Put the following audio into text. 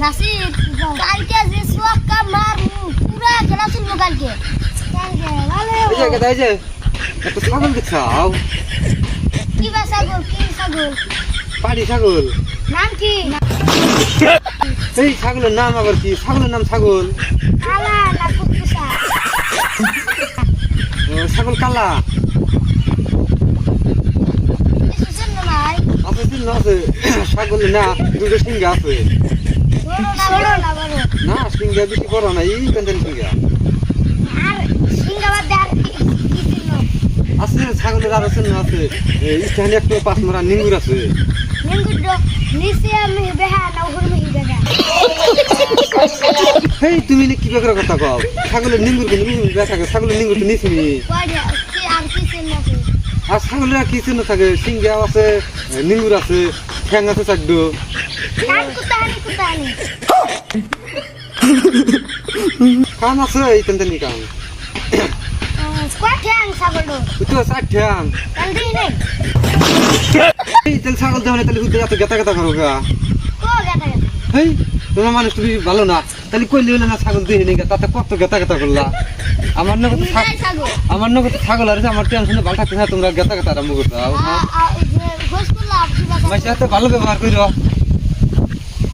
নাসির কালকে যে সোয়াক্কা মার পুরা খেলা ছিল কালকে ভালো এই যে এই যে একটা ছাগল দেখাও কি বা ছাগল কি ছাগল পাড়ি ছাগল নাম কি এই ছাগলের নাম আবার কি ছাগলের নাম ছাগল কালা না কুকুসা ছাগল কালা এসেছেন না ভাই আছে চিহ্ন আছে ছাগলের না দুটো সিংহা আছে বড় না বড় না সিংহা বেশি বড় না এই পেন্ডেল সিংহা আর সিংহাবাদ দেখ কি ছিল আছে ছাগলের আরো চিহ্ন আছে স্থানে একটা পাঁচ মারা নিঙ্গুর আছে নিঙ্গুড নিচে আমি বেহা না উপরে আমি বেহা হেই তুমি কি বেকার কথা কও ছাগলের নিঙ্গুর কিন্তু দেখা ছাগলের নিঙ্গুর তো নিছি কয়টা কি আর কি ছিল না আর ছাগলের কি চিহ্ন থাকে সিংহা আছে নিঙ্গুর আছে ঠ্যাং আছে চারটো কান কুতানি কান আছে এই পেন্ডেলি কান কয় ঠ্যাং ছাগল তো চার ঠ্যাং কাল দিই নাই এই তেল ছাগল দেওয়া তাহলে হুতে এত গেতা গেতা করো গা কো গাটা গাটা হেই তোমার মানুষ তুমি ভালো না তাহলে কইলে হলে না ছাগল দিয়ে নিয়ে তাতে কত গেতা গেতা করলা আমার নগদ নিলাই ছাগল ছাগল আর আমার টেনশনে বালটা তোমরা গেতা গেতা আরম্ভ করতে গোসকুল্লা আপনি বাসা আমার সাথে ভালো ব্যবহার করো